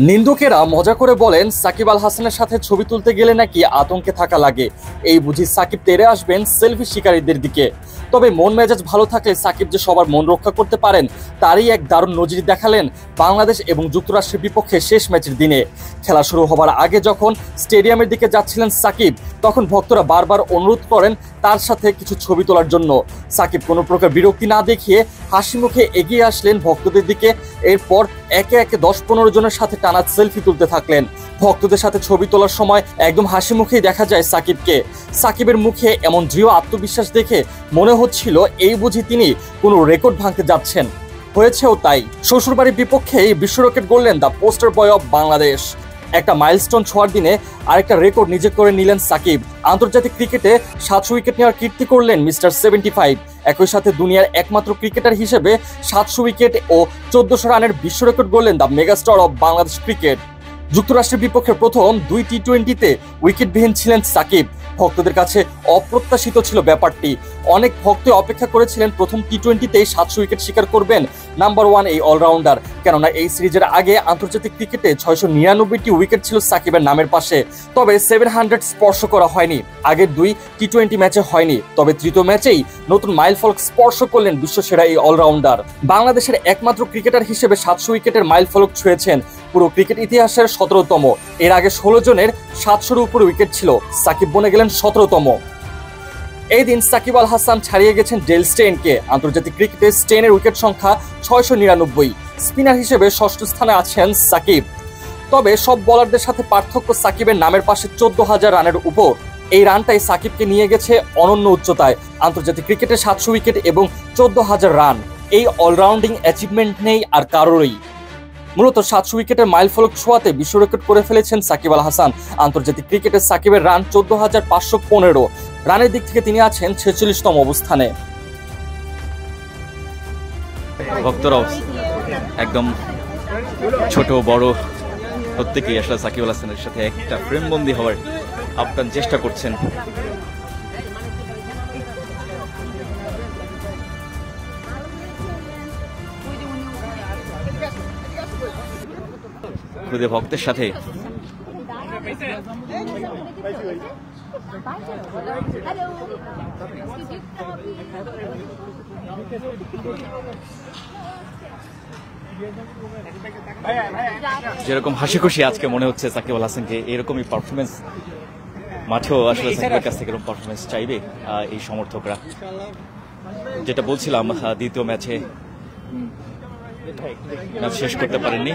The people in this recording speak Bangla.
নিন্দুকেরা মজা করে বলেন সাকিব আল হাসানের সাথে ছবি তুলতে গেলে নাকি আতঙ্কে থাকা লাগে। এই বুঝি সাকিব তেড়ে আসবেন সেলফি শিকারীদের দিকে। তবে মন মেজাজ ভালো থাকলে সাকিব যে সবার মন রক্ষা করতে পারেন তারই এক দারুণ নজির দেখালেন বাংলাদেশ এবং যুক্তরাষ্ট্রের বিপক্ষে শেষ ম্যাচের দিনে। খেলা শুরু হবার আগে যখন স্টেডিয়ামের দিকে যাচ্ছিলেন সাকিব, তখন ভক্তরা বারবার অনুরোধ করেন তার সাথে কিছু ছবি তোলার জন্য। সাকিব কোনো প্রকার বিরক্তি না দেখিয়ে হাসি মুখে এগিয়ে আসলেন ভক্তদের দিকে। এরপর একে একে 10-15 জনের সাথে টানা সেলফি তুলতে থাকলেন। ভক্তদের সাথে ছবি তোলার সময় একদম হাসি মুখেই দেখা যায় সাকিবকে। সাকিবের মুখে এমন দৃঢ় আত্মবিশ্বাস দেখে মনে হচ্ছিল এই বুঝি তিনি কোনো রেকর্ড ভাঙতে যাচ্ছেন। হয়েছেও তাই। শ্বশুরবাড়ির বিপক্ষে বিশ্ব রেকর্ড গড়লেন the poster boy of Bangladesh. একটা মাইলস্টোন ছোঁয়ার দিনে আরেকটা রেকর্ড নিজে করে নিলেন সাকিব। আন্তর্জাতিক ক্রিকেটে 700 উইকেট নেওয়ার কীর্তি করলেন মিস্টার 75। একই সাথে দুনিয়ার একমাত্র ক্রিকেটার হিসেবে 700 উইকেট ও 1400 রানের বিশ্ব রেকর্ড গড়লেন the megastar of Bangladesh cricket. যুক্তরাষ্ট্রের বিপক্ষে প্রথম 2 টি-20তে উইকেটবিহীন ছিলেন সাকিব। ভক্তদের কাছে অপ্রত্যাশিত ছিল ব্যাপারটি। অনেক ভক্ত অপেক্ষা করেছিলেন প্রথম টি-20তেই 700 উইকেট শিকার করবেন নাম্বার 1 এই অলরাউন্ডার। কেননা এই সিরিজের আগে আন্তর্জাতিক ক্রিকেটে 699টি উইকেট ছিল সাকিবের নামের পাশে। তবে 700 স্পর্শ করা হয়নি। আগের 2 টি-20 ম্যাচে হয়নি। তবে তৃতীয় ম্যাচেই নতুন মাইলফলক স্পর্শ করলেন বিশ্বসেরা এই অলরাউন্ডার। বাংলাদেশের একমাত্র ক্রিকেটার হিসেবে 700 উইকেটের মাইলফলক ছুঁয়েছেন। পুরো ক্রিকেট ইতিহাসের 17তম। এর আগে 16 জনের 700-র উপরে উইকেট ছিল। সাকিব বনে গেলেন 17তম। এই দিন সাকিব আল হাসান ছাড়িয়ে গেছেন ডেল স্টেইনকে। আন্তর্জাতিক ক্রিকেটে স্টেইনের উইকেট সংখ্যা 699। স্পিনার হিসেবে 6ষ্ঠ স্থানে আছেন সাকিব। তবে সব বোলারদের সাথে পার্থক্য সাকিবের নামের পাশে 14,000 রানের উপর। এই রানটাই সাকিবকে নিয়ে গেছে অনন্য উচ্চতায়। আন্তর্জাতিক ক্রিকেটে 700 উইকেট এবং 14,000 রান, এই অলরাউন্ডিং অ্যাচিভমেন্ট নেই আর কারোরই। মূলত 700 উইকেটের মাইলফলক ছোঁয়াতে বিশ্ব রেকর্ড করে ফেলেছেন সাকিব আল হাসান। আন্তর্জাতিক ক্রিকেটে সাকিবের রান 14,515। রানের দিক থেকে তিনি আছেন 46তম অবস্থানে। ভক্তরাও একদম ছোট বড় প্রত্যেকেই আসলে সাকিব আল হাসানের সাথে একটা প্রেমবন্দী হওয়ার আপ্রাণ চেষ্টা করছেন। খুদে ভক্তের সাথে যেরকম হাসি খুশি আজকে মনে হচ্ছে সাকিব আল হাসানকে, এরকমই পারফরমেন্স মাঠেও আসলে সাকিবের কাছ থেকে এরকম পারফরমেন্স চাইবে এই সমর্থকরা। যেটা বলছিলাম, দ্বিতীয় ম্যাচে ম্যাচ শেষ করতে পারেননি।